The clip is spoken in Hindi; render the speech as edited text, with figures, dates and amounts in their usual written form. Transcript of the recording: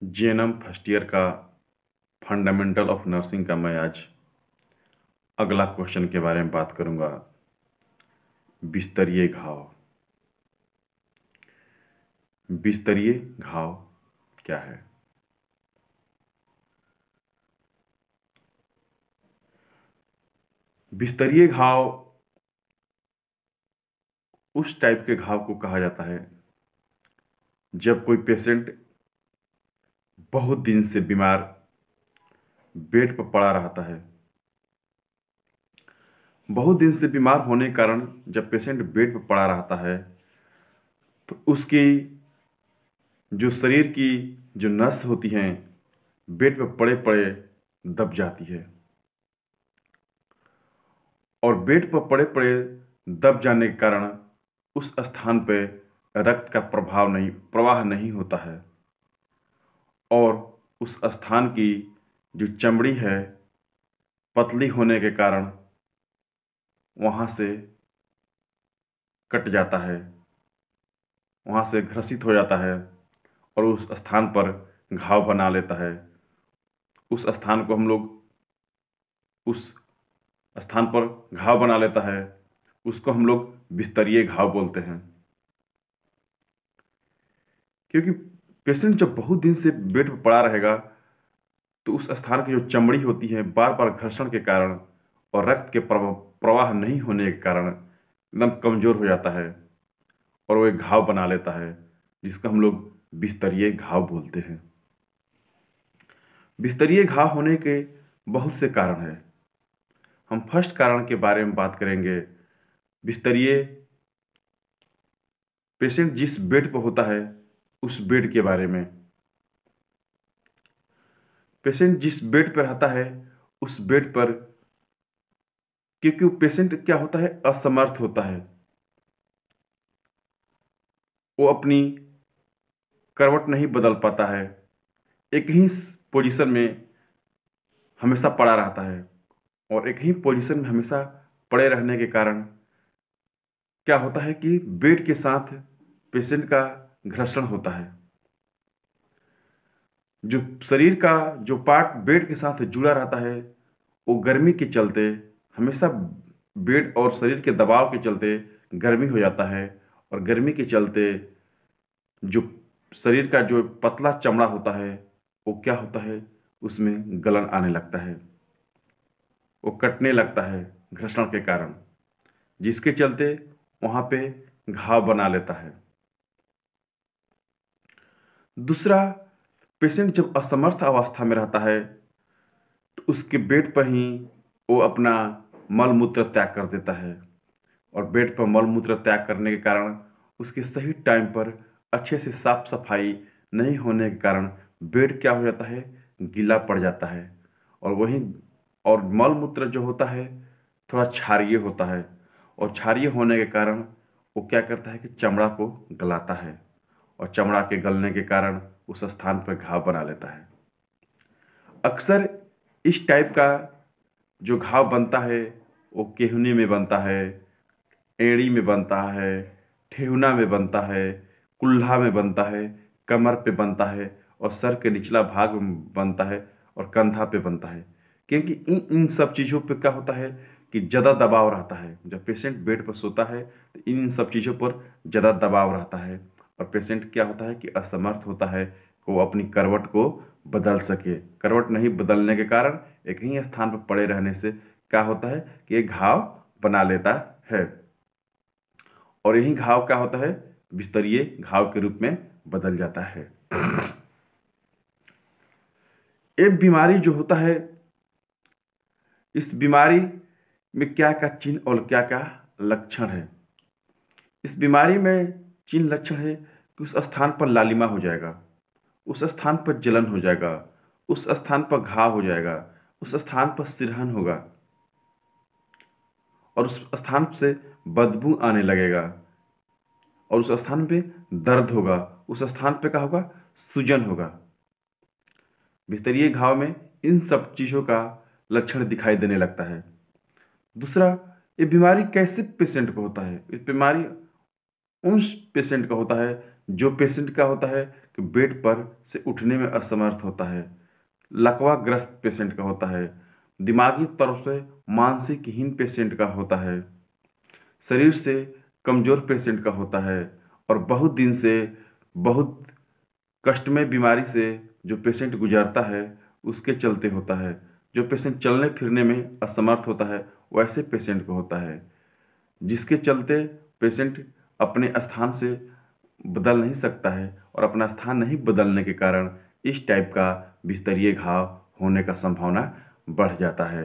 जीएनएम फर्स्ट ईयर का फंडामेंटल ऑफ नर्सिंग का मैं आज अगला क्वेश्चन के बारे में बात करूंगा। बिस्तरीय घाव। बिस्तरीय घाव क्या है? बिस्तरीय घाव उस टाइप के घाव को कहा जाता है जब कोई पेशेंट बहुत दिन से बीमार बेड पर पड़ा रहता है। बहुत दिन से बीमार होने के कारण जब पेशेंट बेड पर पड़ा रहता है तो उसकी जो शरीर की जो नस होती हैं बेड पर पड़े पड़े दब जाती है, और बेड पर पड़े पड़े दब जाने के कारण उस स्थान पर रक्त का प्रवाह नहीं होता है, और उस स्थान की जो चमड़ी है पतली होने के कारण वहाँ से कट जाता है, वहाँ से ग्रसित हो जाता है और उस स्थान पर घाव बना लेता है। उस स्थान को हम लोग उस स्थान पर घाव बना लेता है, उसको हम लोग बिस्तरीय घाव बोलते हैं। क्योंकि पेशेंट जब बहुत दिन से बेड पर पड़ा रहेगा तो उस स्थान की जो चमड़ी होती है बार बार घर्षण के कारण और रक्त के प्रवाह नहीं होने के कारण एकदम कमज़ोर हो जाता है और वो एक घाव बना लेता है, जिसका हम लोग बिस्तरीय घाव बोलते हैं। बिस्तरीय घाव होने के बहुत से कारण हैं। हम फर्स्ट कारण के बारे में बात करेंगे। बिस्तरीय पेशेंट जिस बेड पर होता है उस बेड के बारे में। पेशेंट जिस बेड पर रहता है उस बेड पर, क्योंकि पेशेंट क्या होता है, असमर्थ होता है, वो अपनी करवट नहीं बदल पाता है, एक ही पोजीशन में हमेशा पड़ा रहता है, और एक ही पोजीशन में हमेशा पड़े रहने के कारण क्या होता है कि बेड के साथ पेशेंट का घर्षण होता है। जो शरीर का जो पार्ट बेड के साथ जुड़ा रहता है वो गर्मी के चलते हमेशा बेड और शरीर के दबाव के चलते गर्मी हो जाता है, और गर्मी के चलते जो शरीर का जो पतला चमड़ा होता है वो क्या होता है, उसमें गलन आने लगता है, वो कटने लगता है घर्षण के कारण, जिसके चलते वहाँ पे घाव बना लेता है। दूसरा, पेशेंट जब असमर्थ अवस्था में रहता है तो उसके बेड पर ही वो अपना मल मूत्र त्याग कर देता है, और बेड पर मल मूत्र त्याग करने के कारण उसके सही टाइम पर अच्छे से साफ सफाई नहीं होने के कारण बेड क्या हो जाता है, गीला पड़ जाता है, और मल मूत्र जो होता है थोड़ा क्षारीय होता है, और क्षारीय होने के कारण वो क्या करता है कि चमड़ा को गलाता है, और चमड़ा के गलने के कारण उस स्थान पर घाव बना लेता है। अक्सर इस टाइप का जो घाव बनता है वो केहूनी में बनता है, एड़ी में बनता है, ठेहुना में बनता है, कुल्हा में बनता है, कमर पे बनता है, और सर के निचला भाग में बनता है, और कंधा पे बनता है। क्योंकि इन सब चीज़ों पे क्या होता है कि ज़्यादा दबाव रहता है। जब पेशेंट बेड पर सोता है तो इन सब चीज़ों पर ज़्यादा दबाव रहता है, और पेशेंट क्या होता है कि असमर्थ होता है कि वो अपनी करवट को बदल सके। करवट नहीं बदलने के कारण एक ही स्थान पर पड़े रहने से क्या होता है कि एक घाव बना लेता है, और यही घाव क्या होता है, बिस्तरीय घाव के रूप में बदल जाता है। एक बीमारी जो होता है, इस बीमारी में क्या क्या चिन्ह और क्या क्या लक्षण है। इस बीमारी में चिन्ह लक्षण है कि उस स्थान पर लालिमा हो जाएगा, उस स्थान पर जलन हो जाएगा, उस स्थान पर घाव हो जाएगा, उस स्थान पर सिरहन होगा, और उस स्थान से बदबू आने लगेगा, और उस स्थान पे दर्द होगा, उस स्थान पे क्या होगा, सूजन होगा। बिस्तरीय घाव में इन सब चीज़ों का लक्षण दिखाई देने लगता है। दूसरा, ये बीमारी कैसे पेशेंट को होता है। इस बीमारी उन पेशेंट का होता है जो पेशेंट का होता है कि तो बेड पर से उठने में असमर्थ होता है। लकवाग्रस्त पेशेंट का होता है। दिमागी तौर से मानसिकहीन पेशेंट का होता है। शरीर से कमज़ोर पेशेंट का होता है। और बहुत दिन से बहुत कष्टमय बीमारी से जो पेशेंट गुजरता है उसके चलते होता है। जो पेशेंट चलने फिरने में असमर्थ होता है वैसे पेशेंट को होता है, जिसके चलते पेशेंट अपने स्थान से बदल नहीं सकता है और अपना स्थान नहीं बदलने के कारण इस टाइप का बिस्तरीय घाव होने का संभावना बढ़ जाता है।